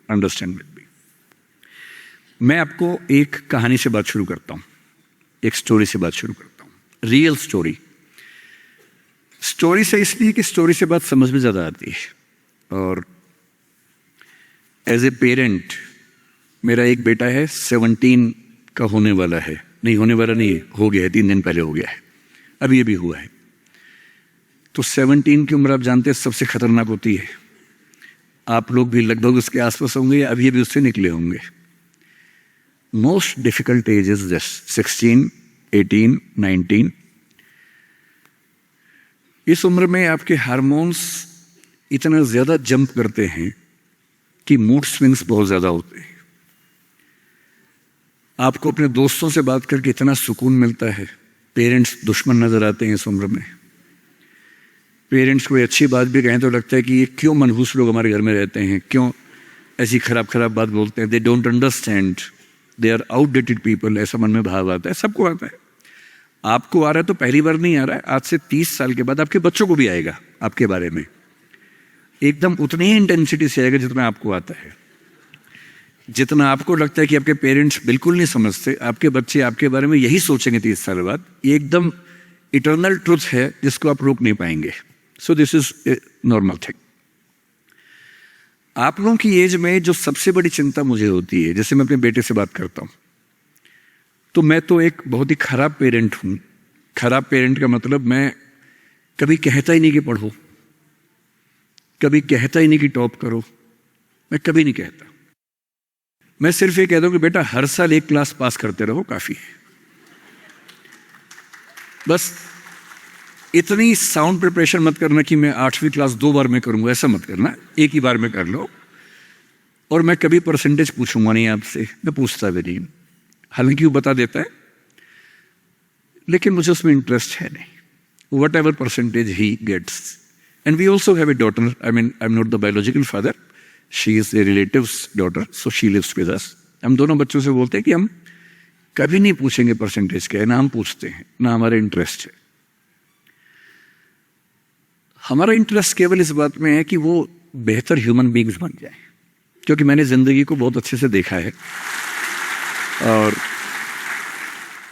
Understand with me. मैं आपको एक कहानी से बात शुरू करता हूं, एक स्टोरी से बात शुरू करता हूं, रियल स्टोरी। स्टोरी से इसलिए कि स्टोरी से बात समझ में ज्यादा आती है। और एज ए पेरेंट, मेरा एक बेटा है, 17 का होने वाला है, नहीं होने वाला नहीं, हो गया है, 3 दिन पहले हो गया है, अभी अभी हुआ है। तो 17 की उम्र आप जानते हैं सबसे खतरनाक होती है। आप लोग भी लगभग उसके आसपास होंगे या अभी अभी उससे निकले होंगे। Most difficult age is this, 16, 18, 19। इस उम्र में आपके हार्मोन्स इतना ज्यादा जंप करते हैं कि मूड स्विंग्स बहुत ज्यादा होते हैं। आपको अपने दोस्तों से बात करके इतना सुकून मिलता है। पेरेंट्स दुश्मन नजर आते हैं इस उम्र में। पेरेंट्स कोई अच्छी बात भी कहें तो लगता है कि ये क्यों मनहूस लोग हमारे घर में रहते हैं, क्यों ऐसी खराब खराब बात बोलते हैं। They don't understand, they are outdated people, ऐसा मन में भाव आता है। सबको आता है। आपको आ रहा है तो पहली बार नहीं आ रहा है, आज से 30 साल के बाद आपके बच्चों को भी आएगा आपके बारे में, एकदम उतनी ही इंटेंसिटी से आएगा जितना आपको आता है। जितना आपको लगता है कि आपके पेरेंट्स बिल्कुल नहीं समझते, आपके बच्चे आपके बारे में यही सोचेंगे 30 साल बाद। ये एकदम इटर्नल ट्रुथ है जिसको आप रोक नहीं पाएंगे। So this is a normal thing. आप लोगों की एज में जो सबसे बड़ी चिंता मुझे होती है, जैसे मैं अपने बेटे से बात करता हूं, तो मैं तो एक बहुत ही खराब पेरेंट हूं। खराब पेरेंट का मतलब मैं कभी कहता ही नहीं कि पढ़ो, कभी कहता ही नहीं कि टॉप करो, मैं कभी नहीं कहता। मैं सिर्फ ये कहता हूं कि बेटा हर साल एक क्लास पास करते रहो, काफी है। बस इतनी साउंड प्रिपरेशन मत करना कि मैं 8वीं क्लास 2 बार में करूंगा, ऐसा मत करना, एक ही बार में कर लो। और मैं कभी परसेंटेज पूछूंगा नहीं आपसे, मैं पूछता भी नहीं, हालांकि वो बता देता है, लेकिन मुझे उसमें इंटरेस्ट है नहीं। Whatever percentage he gets. And we also have a daughter, I mean I am not the biological father, she is a relative's daughter, so she lives with us. हम दोनों बच्चों से बोलते हैं कि हम कभी नहीं पूछेंगे परसेंटेज क्या है, ना हम पूछते हैं, ना हमारा इंटरेस्ट है। हमारा इंटरेस्ट केवल इस बात में है कि वो बेहतर ह्यूमन बीइंग्स बन जाए, क्योंकि मैंने जिंदगी को बहुत अच्छे से देखा है। और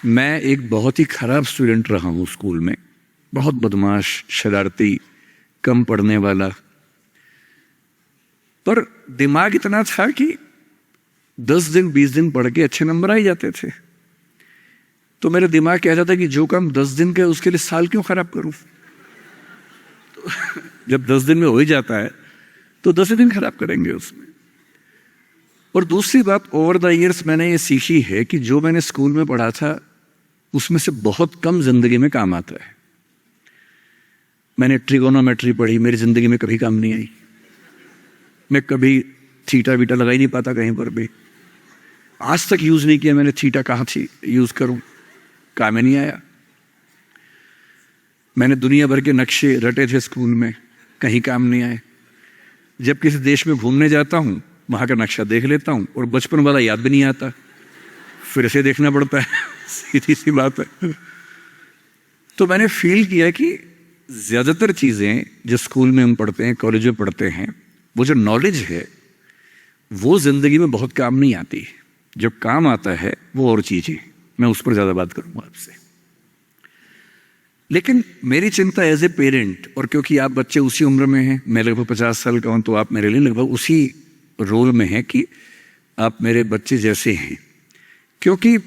मैं एक बहुत ही खराब स्टूडेंट रहा हूं स्कूल में, बहुत बदमाश, शरारती, कम पढ़ने वाला। पर दिमाग इतना था कि 10 दिन 20 दिन पढ़ के अच्छे नंबर आ ही जाते थे। तो मेरा दिमाग कहता था कि जो काम 10 दिन का है उसके लिए साल क्यों खराब करूं। तो जब 10 दिन में हो ही जाता है तो 10 दिन खराब करेंगे उसमें। और दूसरी बात, ओवर द ईयर्स मैंने ये सीखी है कि जो मैंने स्कूल में पढ़ा था उसमें से बहुत कम जिंदगी में काम आता है। मैंने ट्रिगोनोमेट्री पढ़ी, मेरी जिंदगी में कभी काम नहीं आई। मैं कभी थीटा वीटा लगा ही नहीं पाता कहीं पर भी, आज तक यूज नहीं किया मैंने थीटा, कहाँ थी यूज करूं, काम में नहीं आया। मैंने दुनिया भर के नक्शे रटे थे स्कूल में, कहीं काम नहीं आए। जब किसी देश में घूमने जाता हूं वहां का नक्शा देख लेता हूं और बचपन वाला याद भी नहीं आता, फिर से देखना पड़ता है। सीधी सी बात है। तो मैंने फील किया कि ज्यादातर चीजें जो स्कूल में हम पढ़ते हैं, कॉलेज में पढ़ते हैं, वो जो नॉलेज है वो जिंदगी में बहुत काम नहीं आती। जो काम आता है वो और चीजें, मैं उस पर ज्यादा बात करूंगा आपसे। लेकिन मेरी चिंता एज ए पेरेंट, और क्योंकि आप बच्चे उसी उम्र में हैं, मैं लगभग 50 साल का हूं, तो आप मेरे लिए लगभग उसी रोल में हैं कि आप मेरे बच्चे जैसे हैं। क्योंकि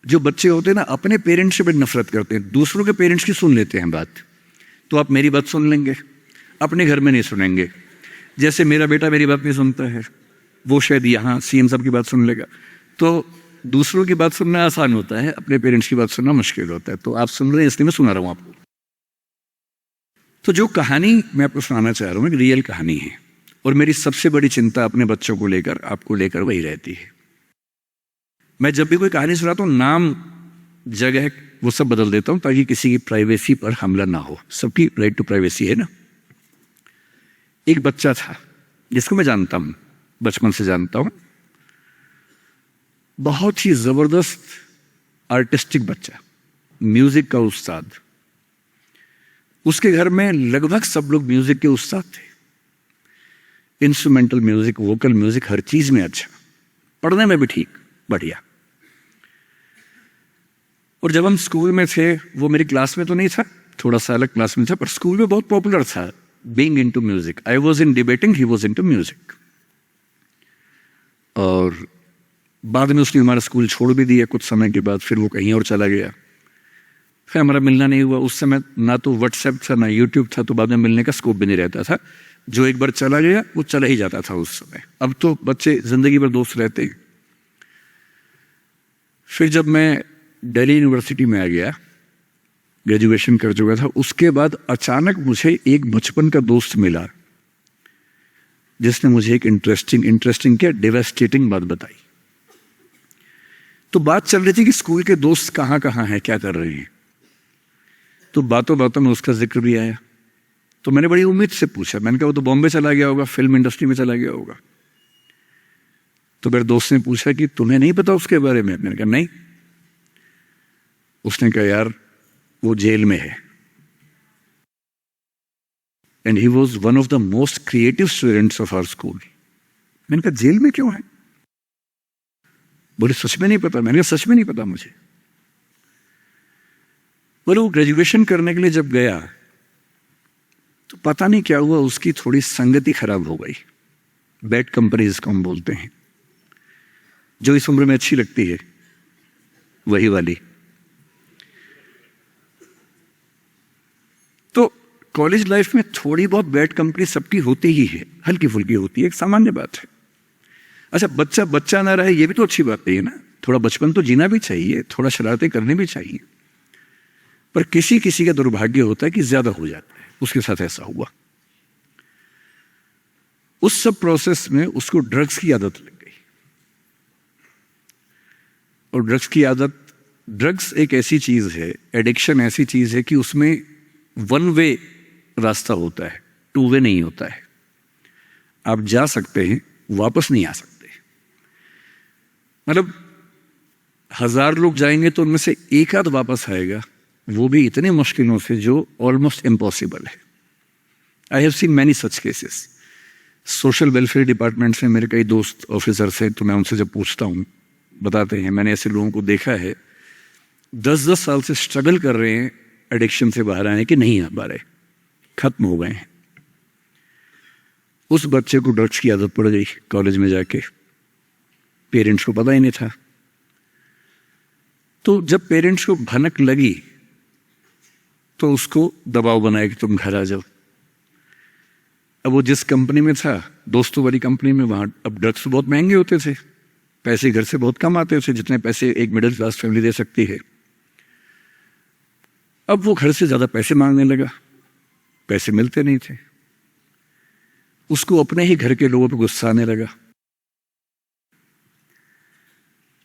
जो बच्चे होते हैं ना, अपने पेरेंट्स से बड़ी नफरत करते हैं, दूसरों के पेरेंट्स की सुन लेते हैं बात। तो आप मेरी बात सुन लेंगे, अपने घर में नहीं सुनेंगे। जैसे मेरा बेटा मेरी बात नहीं सुनता है, वो शायद यहाँ सीएम साहब की बात सुन लेगा। तो दूसरों की बात सुनना आसान होता है, अपने पेरेंट्स की बात सुनना मुश्किल होता है। तो आप सुन रहे हैं इसलिए मैं सुना रहा हूं आपको। तो जो कहानी मैं आपको सुनाना चाह रहा हूं एक रियल कहानी है, और मेरी सबसे बड़ी चिंता अपने बच्चों को लेकर, आपको लेकर वही रहती है। मैं जब भी कोई कहानी सुनाता हूं, नाम, जगह, वो सब बदल देता हूं ताकि किसी की प्राइवेसी पर हमला ना हो। सबकी राइट टू प्राइवेसी है ना। एक बच्चा था जिसको मैं जानता हूं, बचपन से जानता हूं, बहुत ही जबरदस्त आर्टिस्टिक बच्चा, म्यूजिक का उस्ताद। उसके घर में लगभग सब लोग म्यूजिक के उस्ताद थे। इंस्ट्रूमेंटल म्यूजिक, वोकल म्यूजिक, हर चीज में अच्छा, पढ़ने में भी ठीक, बढ़िया। और जब हम स्कूल में थे, वो मेरी क्लास में तो नहीं था, थोड़ा सा अलग क्लास में था, पर स्कूल में बहुत पॉपुलर था being into music. I was in debating, he was into music. और बाद में उसने हमारा स्कूल छोड़ भी दिया कुछ समय के बाद, फिर वो कहीं और चला गया, फिर हमारा मिलना नहीं हुआ। उस समय ना तो व्हाट्सएप था ना यूट्यूब था, तो बाद में मिलने का स्कोप भी नहीं रहता था। जो एक बार चला गया वो चला ही जाता था उस समय। अब तो बच्चे जिंदगी भर दोस्त रहते हैं। फिर जब मैं दिल्ली यूनिवर्सिटी में आ गया, ग्रेजुएशन कर चुका था, उसके बाद अचानक मुझे एक बचपन का दोस्त मिला जिसने मुझे एक इंटरेस्टिंग क्या डेवास्टेटिंग बात बताई। तो बात चल रही थी कि स्कूल के दोस्त कहाँ कहाँ हैं, क्या कर रहे हैं, तो बातों बातों में उसका जिक्र भी आया। तो मैंने बड़ी उम्मीद से पूछा, मैंने कहा वो तो बॉम्बे चला गया होगा, फिल्म इंडस्ट्री में चला गया होगा। तो मेरे दोस्त ने पूछा कि तुम्हें नहीं पता उसके बारे में? मैंने कहा नहीं। उसने कहा यार वो जेल में है, and he was one of the most creative students of our school. मैंने कहा जेल में क्यों है? बोले सच में नहीं पता। मैंने कहा सच में नहीं पता मुझे। बोले वो ग्रेजुएशन करने के लिए जब गया तो पता नहीं क्या हुआ, उसकी थोड़ी संगति खराब हो गई। बैड कंपनी जिसको हम बोलते हैं, जो इस उम्र में अच्छी लगती है, वही वाली। तो कॉलेज लाइफ में थोड़ी बहुत बैड कंपनी सबकी होती ही है, हल्की फुल्की होती है, एक सामान्य बात है। अच्छा, बच्चा बच्चा ना रहे ये भी तो अच्छी बात नहीं है ना। थोड़ा बचपन तो जीना भी चाहिए, थोड़ा शरारतें करनी भी चाहिए, पर किसी किसी का दुर्भाग्य होता है कि ज्यादा हो जाता है। उसके साथ ऐसा हुआ। उस सब प्रोसेस में उसको ड्रग्स की आदत लग गई। और ड्रग्स की आदत, ड्रग्स एक ऐसी चीज है, एडिक्शन ऐसी चीज है कि उसमें वन वे रास्ता होता है, टू वे नहीं होता है। आप जा सकते हैं, वापस नहीं आ सकते। मतलब 1000 लोग जाएंगे तो उनमें से एक आध वापस आएगा, वो भी इतने मुश्किलों से जो ऑलमोस्ट इम्पॉसिबल है। I have seen many such cases. Social welfare department से मेरे कई दोस्त ऑफिसर्स हैं, तो मैं उनसे जब पूछता हूँ बताते हैं, मैंने ऐसे लोगों को देखा है 10-10 साल से स्ट्रगल कर रहे हैं एडिक्शन से बाहर आने के, नहीं आ पा रहे, खत्म हो गए हैं। उस बच्चे को ड्रग्स की आदत पड़ गई कॉलेज में जाके, पेरेंट्स को पता ही नहीं था। तो जब पेरेंट्स को भनक लगी तो उसको दबाव बनाया कि तुम घर आ जाओ। अब वो जिस कंपनी में था, दोस्तों वाली कंपनी में, वहां अब ड्रग्स बहुत महंगे होते थे, पैसे घर से बहुत कम आते थे, जितने पैसे एक मिडिल क्लास फैमिली दे सकती है। अब वो घर से ज्यादा पैसे मांगने लगा, पैसे मिलते नहीं थे। उसको अपने ही घर के लोगों पर गुस्सा आने लगा।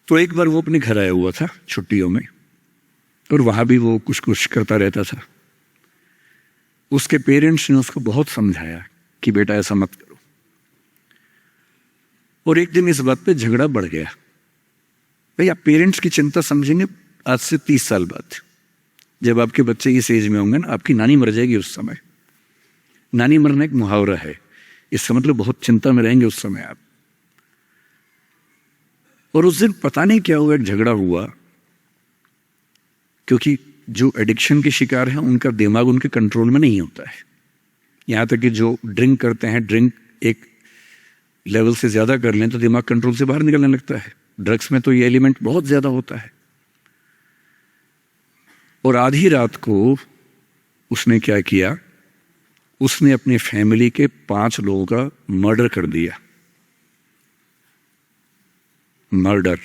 तो एक बार वो अपने घर आया हुआ था छुट्टियों में, और वहां भी वो कुछ कुछ करता रहता था। उसके पेरेंट्स ने उसको बहुत समझाया कि बेटा ऐसा मत करो। और एक दिन इस बात पे झगड़ा बढ़ गया। भाई आप पेरेंट्स की चिंता समझेंगे आज से 30 साल बाद, जब आपके बच्चे इस एज में होंगे ना, आपकी नानी मर जाएगी उस समय। नानी मरना एक मुहावरा है, इसका मतलब बहुत चिंता में रहेंगे उस समय आप। और उस दिन पता नहीं क्या हुआ, एक झगड़ा हुआ, क्योंकि जो एडिक्शन के शिकार हैं उनका दिमाग उनके कंट्रोल में नहीं होता है। यहां तक कि जो ड्रिंक करते हैं, ड्रिंक एक लेवल से ज्यादा कर लें तो दिमाग कंट्रोल से बाहर निकलने लगता है। ड्रग्स में तो ये एलिमेंट बहुत ज्यादा होता है। और आधी रात को उसने क्या किया, उसने अपनी फैमिली के 5 लोगों का मर्डर कर दिया। मर्डर।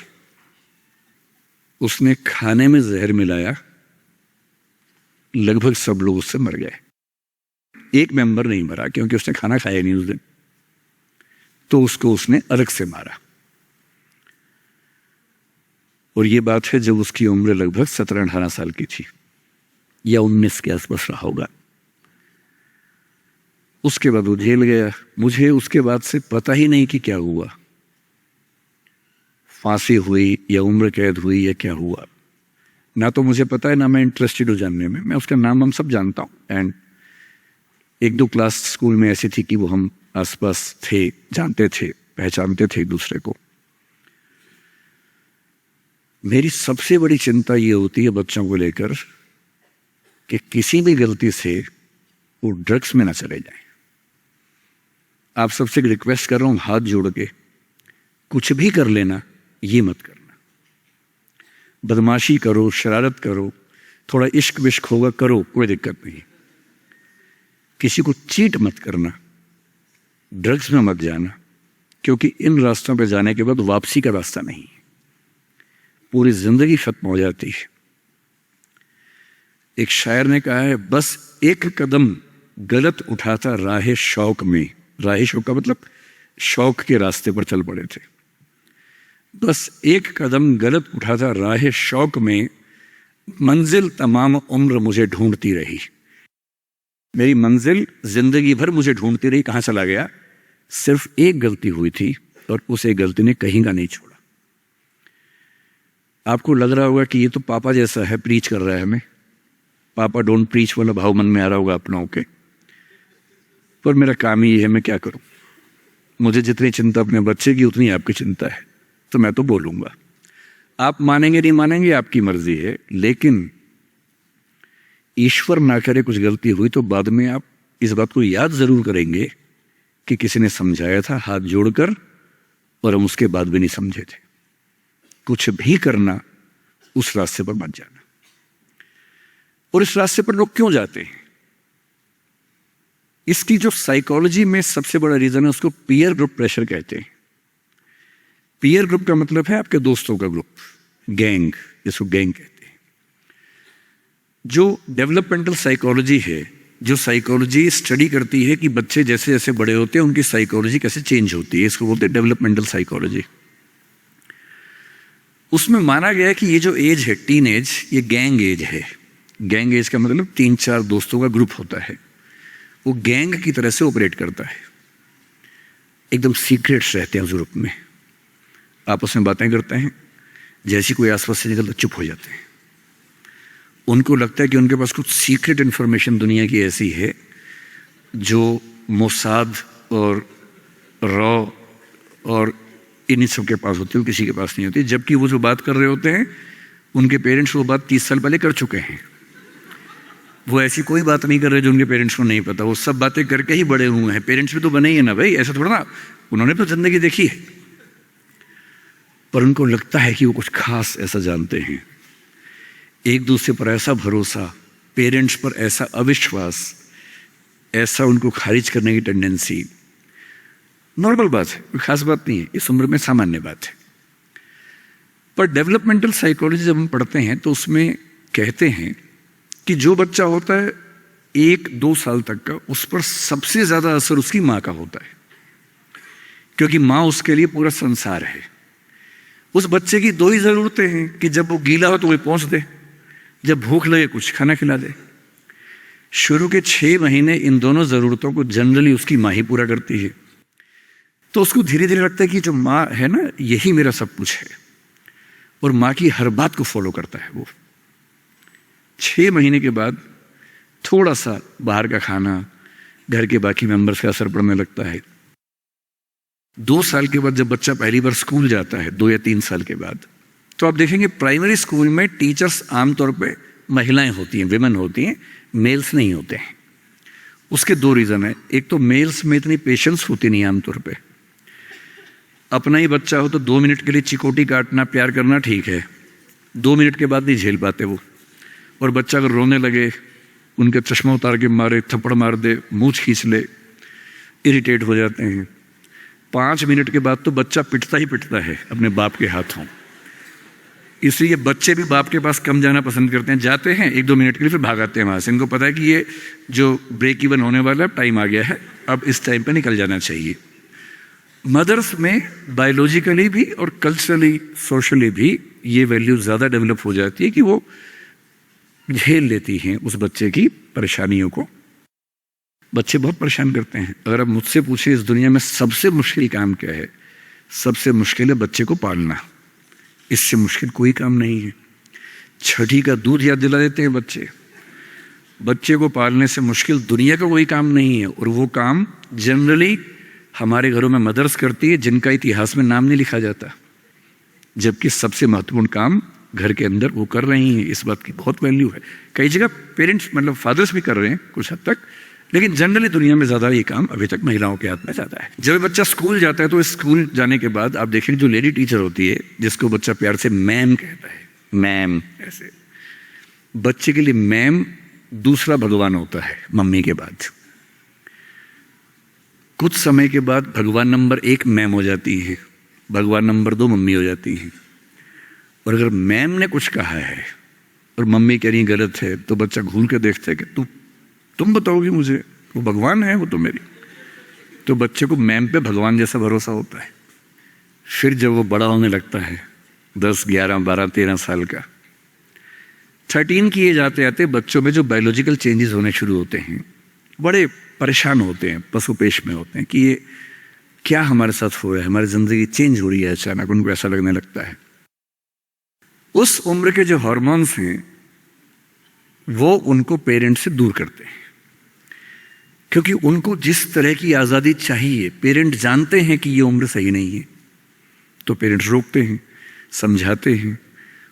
उसने खाने में जहर मिलाया, लगभग सब लोग उससे मर गए। एक मेंबर नहीं मरा क्योंकि उसने खाना खाया नहीं उस दिन, तो उसको उसने अलग से मारा। और ये बात है जब उसकी उम्र लगभग 17-18 साल की थी, या 19 के आसपास रहा होगा। उसके बाद वो जेल गया। मुझे उसके बाद से पता ही नहीं कि क्या हुआ, फांसी हुई या उम्र कैद हुई या क्या हुआ, ना तो मुझे पता है ना मैं इंटरेस्टेड हूँ जानने में। मैं उसका नाम हम सब जानता हूँ, एंड 1-2 क्लास स्कूल में ऐसी थी कि वो हम आसपास थे, जानते थे, पहचानते थे एक दूसरे को। मेरी सबसे बड़ी चिंता ये होती है बच्चों को लेकर कि किसी भी गलती से वो ड्रग्स में ना चले जाएं। आप सबसे रिक्वेस्ट कर रहा हूं हाथ जोड़ के, कुछ भी कर लेना, ये मत करना। बदमाशी करो, शरारत करो, थोड़ा इश्क विश्क होगा करो, कोई दिक्कत नहीं। किसी को चीट मत करना, ड्रग्स में मत जाना, क्योंकि इन रास्तों पे जाने के बाद वापसी का रास्ता नहीं है, पूरी जिंदगी खत्म हो जाती है। एक शायर ने कहा है, बस एक कदम गलत उठाता राह शौक में, राह शौक का मतलब शौक के रास्ते पर चल पड़े थे, बस एक कदम गलत उठाता राह शौक में, मंजिल तमाम उम्र मुझे ढूंढती रही। मेरी मंजिल जिंदगी भर मुझे ढूंढती रही, कहां चला गया? सिर्फ एक गलती हुई थी और उस एक गलती ने कहीं का नहीं छोड़ा। आपको लग रहा होगा कि ये तो पापा जैसा है, प्रीच कर रहा है हमें, पापा डोंट प्रीच वाला भाव मन में आ रहा होगा अपनों के, पर मेरा काम ही है, मैं क्या करूं? मुझे जितनी चिंता अपने बच्चे की उतनी आपकी चिंता है, तो मैं तो बोलूंगा। आप मानेंगे नहीं मानेंगे आपकी मर्जी है, लेकिन ईश्वर ना करे कुछ गलती हुई तो बाद में आप इस बात को याद जरूर करेंगे कि किसी ने समझाया था हाथ जोड़कर, और हम उसके बाद भी नहीं समझे थे। कुछ भी करना, उस रास्ते पर मत जाना। और इस रास्ते पर लोग क्यों जाते हैं? इसकी जो साइकोलॉजी में सबसे बड़ा रीजन है, उसको पीयर ग्रुप प्रेशर कहते हैं। पीयर ग्रुप का मतलब है आपके दोस्तों का ग्रुप, गैंग, जिसको गैंग कहते हैं। जो डेवलपमेंटल साइकोलॉजी है, जो साइकोलॉजी स्टडी करती है कि बच्चे जैसे जैसे बड़े होते हैं उनकी साइकोलॉजी कैसे चेंज होती है, इसको बोलते हैं डेवलपमेंटल साइकोलॉजी। उसमें माना गया है कि ये जो एज है, टीन एज, ये गैंग एज है। गैंग एज का मतलब 3-4 दोस्तों का ग्रुप होता है, वो गैंग की तरह से ऑपरेट करता है। एकदम सीक्रेट्स रहते हैं उस ग्रुप में, आपस में बातें करते हैं, जैसी कोई आसपास से निकलता चुप हो जाते हैं। उनको लगता है कि उनके पास कुछ सीक्रेट इंफॉर्मेशन दुनिया की ऐसी है जो मोसाद और रॉ और इन सब के पास होती है, किसी के पास नहीं होती। जबकि वो जो बात कर रहे होते हैं उनके पेरेंट्स वो बात 30 साल पहले कर चुके हैं। वो ऐसी कोई बात नहीं कर रहे जो उनके पेरेंट्स को नहीं पता, वो सब बातें करके ही बड़े हुए हैं। पेरेंट्स भी तो बने ही है ना भाई, ऐसा थोड़ा ना, उन्होंने तो जिंदगी देखी है। पर उनको लगता है कि वो कुछ खास ऐसा जानते हैं। एक दूसरे पर ऐसा भरोसा, पेरेंट्स पर ऐसा अविश्वास, ऐसा उनको खारिज करने की टेंडेंसी, नॉर्मल बात है, कोई खास बात नहीं है, इस उम्र में सामान्य बात है। पर डेवलपमेंटल साइकोलॉजी जब हम पढ़ते हैं तो उसमें कहते हैं कि जो बच्चा होता है 1-2 साल तक का, उस पर सबसे ज्यादा असर उसकी माँ का होता है, क्योंकि माँ उसके लिए पूरा संसार है। उस बच्चे की 2 ही जरूरतें हैं कि जब वो गीला हो तो वो पहुंच दे, जब भूख लगे कुछ खाना खिला दे। शुरू के 6 महीने इन दोनों जरूरतों को जनरली उसकी माँ ही पूरा करती है। तो उसको धीरे धीरे लगता है कि जो माँ है ना, यही मेरा सब कुछ है, और माँ की हर बात को फॉलो करता है वो। 6 महीने के बाद थोड़ा सा बाहर का खाना, घर के बाकी मेंबर्स का असर पड़ने लगता है। 2 साल के बाद जब बच्चा पहली बार स्कूल जाता है, 2 या 3 साल के बाद, तो आप देखेंगे प्राइमरी स्कूल में टीचर्स आमतौर पे महिलाएं होती हैं, विमेन होती हैं, मेल्स नहीं होते हैं। उसके 2 रीज़न है। एक तो मेल्स में इतनी पेशेंस होती नहीं आमतौर पे। अपना ही बच्चा हो तो 2 मिनट के लिए चिकोटी काटना, प्यार करना ठीक है, 2 मिनट के बाद नहीं झेल पाते वो। और बच्चा अगर रोने लगे, उनके चश्मा उतार के मारे, थप्पड़ मार दे, मूंछ खींच ले, इरिटेट हो जाते हैं। 5 मिनट के बाद तो बच्चा पिटता ही पिटता है अपने बाप के हाथों। इसलिए बच्चे भी बाप के पास कम जाना पसंद करते हैं, जाते हैं 1-2 मिनट के लिए, फिर भाग आते हैं वहां से। इनको पता है कि ये जो ब्रेक इवन होने वाला है, टाइम आ गया है, अब इस टाइम पे निकल जाना चाहिए। मदर्स में बायोलॉजिकली भी और कल्चरली, सोशली भी ये वैल्यू ज़्यादा डेवलप हो जाती है कि वो झेल लेती हैं उस बच्चे की परेशानियों को। बच्चे बहुत परेशान करते हैं। अगर आप मुझसे पूछे इस दुनिया में सबसे मुश्किल काम क्या है, सबसे मुश्किल है बच्चे को पालना। इससे मुश्किल कोई काम नहीं है। छठी का दूध याद दिला देते हैं बच्चे। बच्चे को पालने से मुश्किल दुनिया का कोई काम नहीं है, और वो काम जनरली हमारे घरों में मदर्स करती है जिनका इतिहास में नाम नहीं लिखा जाता, जबकि सबसे महत्वपूर्ण काम घर के अंदर वो कर रही हैं। इस बात की बहुत वैल्यू है। कई जगह पेरेंट्स मतलब फादर्स भी कर रहे हैं कुछ हद तक, लेकिन जनरली दुनिया में ज़्यादा ये काम अभी तक महिलाओं के हाथ में ज़्यादा है। जब बच्चा स्कूल जाता है तो स्कूल जाने के बाद आप देखें जो लेडी टीचर होती है, जिसको बच्चा प्यार से मैम कहता है, मैम, ऐसे बच्चे के लिए मैम दूसरा भगवान होता है मम्मी के बाद। कुछ समय के बाद भगवान नंबर 1 मैम हो जाती है, भगवान नंबर 2 मम्मी हो जाती है। और अगर मैम ने कुछ कहा है और मम्मी कह रही गलत है, तो बच्चा घूर के देखता है कि तुम बताओगी मुझे, वो भगवान है वो तो मेरी। तो बच्चे को मैम पे भगवान जैसा भरोसा होता है। फिर जब वो बड़ा होने लगता है 10, 11, 12, 13 साल का, 13 की एज आते आते बच्चों में जो बायोलॉजिकल चेंजेस होने शुरू होते हैं, बड़े परेशान होते हैं, पशुपेश में होते हैं कि ये क्या हमारे साथ हो रहा है, हमारी ज़िंदगी चेंज हो रही है। अचानक उनको ऐसा लगने लगता है। उस उम्र के जो हार्मोन्स हैं वो उनको पेरेंट्स से दूर करते हैं, क्योंकि उनको जिस तरह की आज़ादी चाहिए, पेरेंट जानते हैं कि ये उम्र सही नहीं है, तो पेरेंट्स रोकते हैं, समझाते हैं,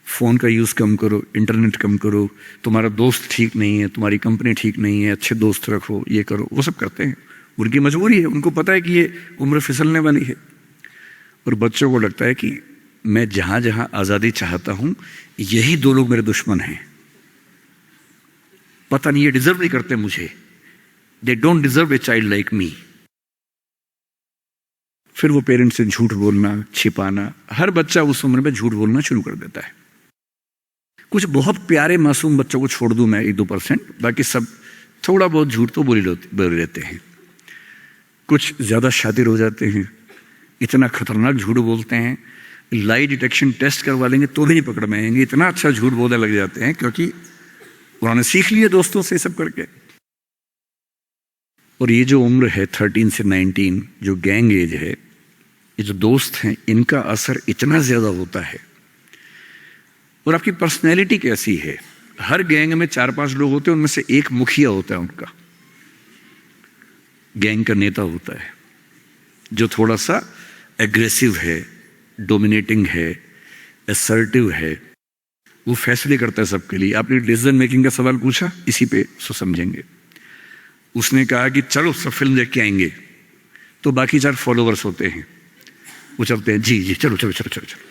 फ़ोन का यूज़ कम करो, इंटरनेट कम करो, तुम्हारा दोस्त ठीक नहीं है, तुम्हारी कंपनी ठीक नहीं है, अच्छे दोस्त रखो, ये करो, वो सब करते हैं। उनकी मजबूरी है, उनको पता है कि ये उम्र फिसलने वाली है। और बच्चों को लगता है कि मैं जहाँ जहाँ आज़ादी चाहता हूँ, यही 2 लोग मेरे दुश्मन हैं। पता नहीं ये डिजर्व नहीं करते मुझे, they don't deserve a child like me. फिर वो पेरेंट्स से झूठ बोलना, छिपाना, हर बच्चा उस उम्र में झूठ बोलना शुरू कर देता है। कुछ बहुत प्यारे मासूम बच्चों को छोड़ दूं मैं 1-2%, बाकी सब थोड़ा बहुत झूठ तो बोल लेते हैं। कुछ ज़्यादा शातिर हो जाते हैं, इतना खतरनाक झूठ बोलते हैं, लाई डिटेक्शन टेस्ट करवा लेंगे तो भी नहीं पकड़ में आएंगे, इतना अच्छा झूठ बोलने लग जाते हैं, क्योंकि उन्होंने सीख लिया दोस्तों से सब करके। और ये जो उम्र है 13 से 19, जो गैंग एज है, ये जो दोस्त हैं, इनका असर इतना ज़्यादा होता है। और आपकी पर्सनैलिटी कैसी है, हर गैंग में 4-5 लोग होते हैं, उनमें से एक मुखिया होता है, उनका गैंग का नेता होता है, जो थोड़ा सा एग्रेसिव है, डोमिनेटिंग है, असर्टिव है, वो फैसले करता है सबके लिए। आपने डिसीजन मेकिंग का सवाल पूछा, इसी पे सो समझेंगे। उसने कहा कि चलो सब फिल्म देख के आएंगे, तो बाकी 4 फॉलोवर्स होते हैं, वो चलते हैं, जी जी चलो चलो चलो चलो चलो।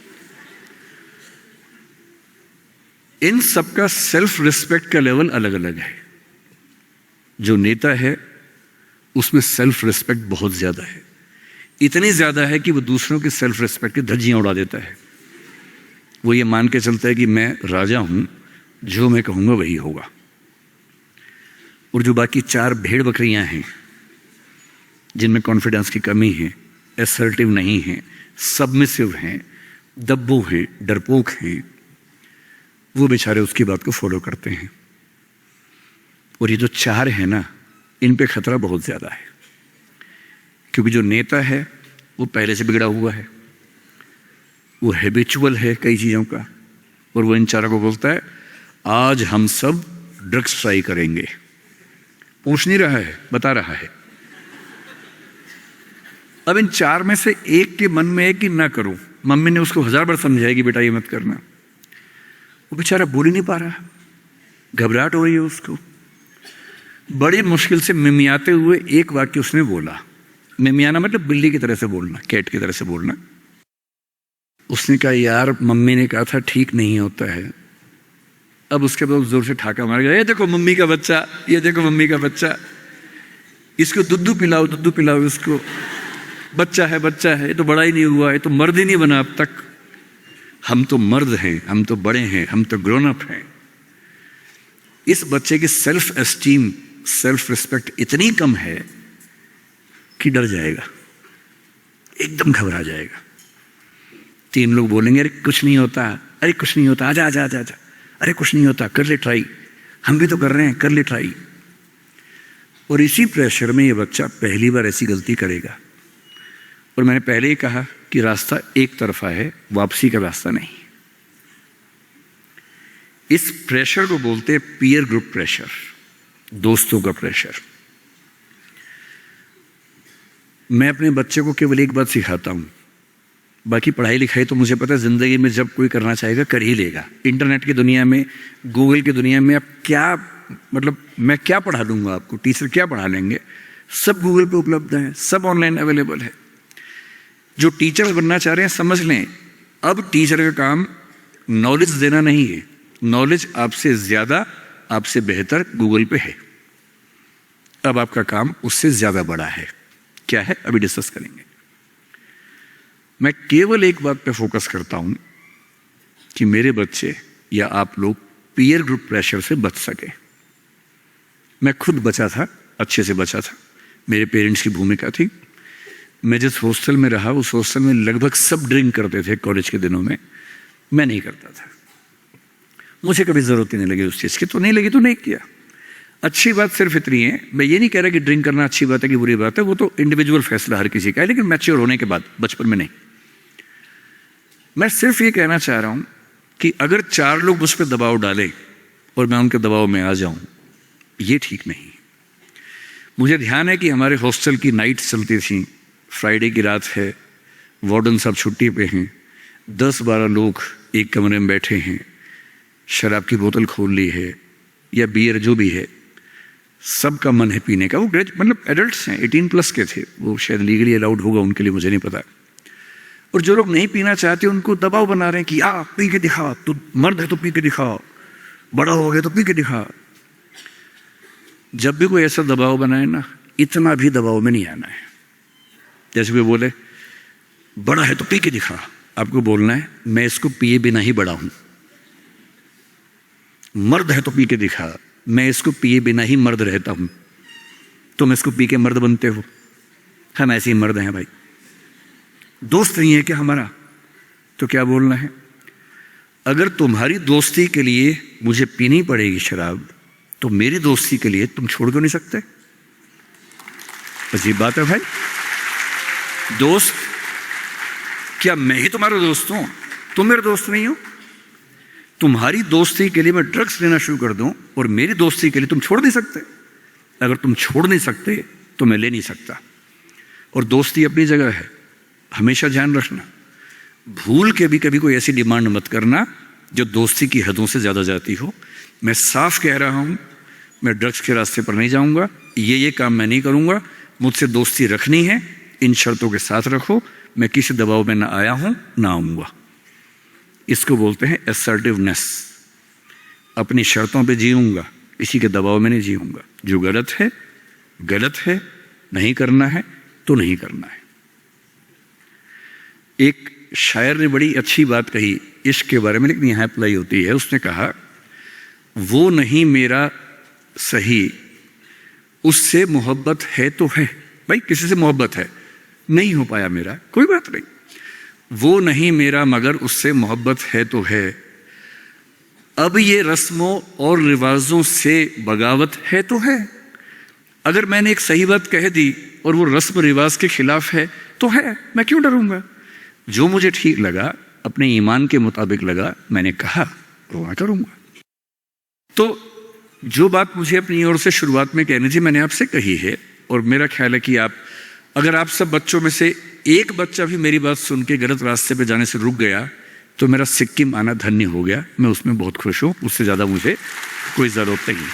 इन सबका सेल्फ रिस्पेक्ट का लेवल अलग अलग है। जो नेता है उसमें सेल्फ रिस्पेक्ट बहुत ज्यादा है, इतनी ज्यादा है कि वो दूसरों की सेल्फ रिस्पेक्ट की धज्जियां उड़ा देता है। वो ये मान के चलता है कि मैं राजा हूं, जो मैं कहूंगा वही होगा। और जो बाकी 4 भेड़ बकरियां हैं, जिनमें कॉन्फिडेंस की कमी है, असर्टिव नहीं है, सबमिसिव हैं, दब्बू हैं, डरपोक हैं, वो बेचारे उसकी बात को फॉलो करते हैं। और ये जो 4 है ना, इन पे खतरा बहुत ज्यादा है, क्योंकि जो नेता है वो पहले से बिगड़ा हुआ है, वो हैबिचुअल है कई चीज़ों का। और वो इन 4 को बोलता है आज हम सब ड्रग्स ट्राई करेंगे। पूछ नहीं रहा है, बता रहा है। अब इन 4 में से एक के मन में है कि ना करूं, मम्मी ने उसको 1000 बार समझाएगी बेटा ये मत करना, वो बेचारा बोल ही नहीं पा रहा, घबराहट हो रही है उसको। बड़ी मुश्किल से मिमियाते हुए एक वाक्य उसने बोला। मिमियाना मतलब बिल्ली की तरह से बोलना, कैट की तरह से बोलना। उसने कहा यार मम्मी ने कहा था ठीक नहीं होता है। अब उसके बाद जोर से ठाका मार गया, ये देखो मम्मी का बच्चा, ये देखो मम्मी का बच्चा, इसको दुद्धू पिलाओ इसको, बच्चा है, ये तो बड़ा ही नहीं हुआ, ये तो मर्द ही नहीं बना अब तक। हम तो मर्द हैं, हम तो बड़े हैं, हम तो ग्रोन अप हैं। इस बच्चे की सेल्फ एस्टीम, सेल्फ रिस्पेक्ट इतनी कम है कि डर जाएगा, एकदम घबरा जाएगा। 3 लोग बोलेंगे अरे कुछ नहीं होता, अरे कुछ नहीं होता, आजा आजा आजा आजा, अरे कुछ नहीं होता, कर ले ट्राई, हम भी तो कर रहे हैं, कर ले ट्राई। और इसी प्रेशर में ये बच्चा पहली बार ऐसी गलती करेगा। और मैंने पहले ही कहा कि रास्ता एक तरफा है, वापसी का रास्ता नहीं। इस प्रेशर को बोलते हैं पीयर ग्रुप प्रेशर, दोस्तों का प्रेशर। मैं अपने बच्चे को केवल एक बात सिखाता हूँ, बाकी पढ़ाई लिखाई तो मुझे पता है ज़िंदगी में जब कोई करना चाहेगा कर ही लेगा। इंटरनेट की दुनिया में, गूगल की दुनिया में आप क्या, मतलब मैं क्या पढ़ा दूंगा आपको, टीचर क्या पढ़ा लेंगे, सब गूगल पे उपलब्ध है, सब ऑनलाइन अवेलेबल है। जो टीचर बनना चाह रहे हैं समझ लें, अब टीचर का काम नॉलेज देना नहीं है, नॉलेज आपसे ज़्यादा, आपसे बेहतर गूगल पे है। अब आपका काम उससे ज़्यादा बड़ा है। क्या है अभी डिस्कस करेंगे। मैं केवल एक बात पे फोकस करता हूं कि मेरे बच्चे या आप लोग पीयर ग्रुप प्रेशर से बच सके। मैं खुद बचा था, अच्छे से बचा था, मेरे पेरेंट्स की भूमिका थी। मैं जिस हॉस्टल में रहा उस हॉस्टल में लगभग सब ड्रिंक करते थे कॉलेज के दिनों में, मैं नहीं करता था। मुझे कभी ज़रूरत ही नहीं लगी उस चीज़ की, तो नहीं लगी तो नहीं किया। अच्छी बात सिर्फ इतनी है, मैं ये नहीं कह रहा कि ड्रिंक करना अच्छी बात है कि बुरी बात है, वो तो इंडिविजुअल फैसला हर किसी का है, लेकिन मैच्योर होने के बाद, बचपन में नहीं। मैं सिर्फ ये कहना चाह रहा हूं कि अगर 4 लोग मुझ पर दबाव डालें और मैं उनके दबाव में आ जाऊं, ये ठीक नहीं। मुझे ध्यान है कि हमारे हॉस्टल की नाइट चलती थी, फ्राइडे की रात है, वार्डन साहब छुट्टी पे हैं, 10-12 लोग एक कमरे में बैठे हैं, शराब की बोतल खोल ली है या बियर जो भी है, सबका मन है पीने का। वो मतलब एडल्ट्स हैं, 18+ के थे, वो शायद लीगली अलाउड होगा उनके लिए, मुझे नहीं पता। और जो लोग नहीं पीना चाहते उनको दबाव बना रहे हैं कि पी के दिखा, तू मर्द है तो पी के दिखा, बड़ा हो गया तो पी के दिखा। जब भी कोई ऐसा दबाव बनाए ना, इतना भी दबाव में नहीं आना है। जैसे कोई बोले बड़ा है तो पी के दिखा, आपको बोलना है मैं इसको पिए बिना ही बड़ा हूं। मर्द है तो पी के दिखा, मैं इसको पिए बिना ही मर्द रहता हूं। तुम इसको पी के मर्द बनते हो, हम ऐसे ही मर्द हैं भाई। दोस्त नहीं है क्या हमारा, तो क्या बोलना है? अगर तुम्हारी दोस्ती के लिए मुझे पीनी पड़ेगी शराब, तो मेरी दोस्ती के लिए तुम छोड़ क्यों नहीं सकते? अजीब बात है भाई। दोस्त, क्या मैं ही तुम्हारा दोस्त हूं, तुम मेरे दोस्त नहीं हो? तुम्हारी दोस्ती के लिए मैं ड्रग्स लेना शुरू कर दूं और मेरी दोस्ती के लिए तुम छोड़ नहीं सकते? अगर तुम छोड़ नहीं सकते तो मैं ले नहीं सकता। और दोस्ती अपनी जगह है, हमेशा ध्यान रखना। भूल के भी कभी कोई ऐसी डिमांड मत करना जो दोस्ती की हदों से ज़्यादा जाती हो। मैं साफ कह रहा हूं, मैं ड्रग्स के रास्ते पर नहीं जाऊंगा, ये काम मैं नहीं करूंगा। मुझसे दोस्ती रखनी है, इन शर्तों के साथ रखो। मैं किसी दबाव में ना आया हूं ना आऊंगा। इसको बोलते हैं असर्टिवनेस। अपनी शर्तों पे जीऊंगा, किसी के दबाव में नहीं जीऊंगा। जो गलत है गलत है, नहीं करना है तो नहीं करना है। एक शायर ने बड़ी अच्छी बात कही इश्क के बारे में, लेकिन यहाँ अप्लाई होती है। उसने कहा, वो नहीं मेरा सही, उससे मोहब्बत है तो है। भाई किसी से मोहब्बत है, नहीं हो पाया मेरा, कोई बात नहीं। वो नहीं मेरा मगर उससे मोहब्बत है तो है। अब ये रस्मों और रिवाजों से बगावत है तो है। अगर मैंने एक सही बात कह दी और वो रस्म रिवाज के खिलाफ है तो है, मैं क्यों डरूंगा? जो मुझे ठीक लगा, अपने ईमान के मुताबिक लगा, मैंने कहा तो मैं करूंगा। तो जो बात मुझे अपनी ओर से शुरुआत में कहनी थी मैंने आपसे कही है। और मेरा ख्याल है कि अगर आप सब बच्चों में से एक बच्चा भी मेरी बात सुन के गलत रास्ते पे जाने से रुक गया तो मेरा सिक्किम आना धन्य हो गया। मैं उसमें बहुत खुश हूं, उससे ज़्यादा मुझे कोई ज़रूरत नहीं।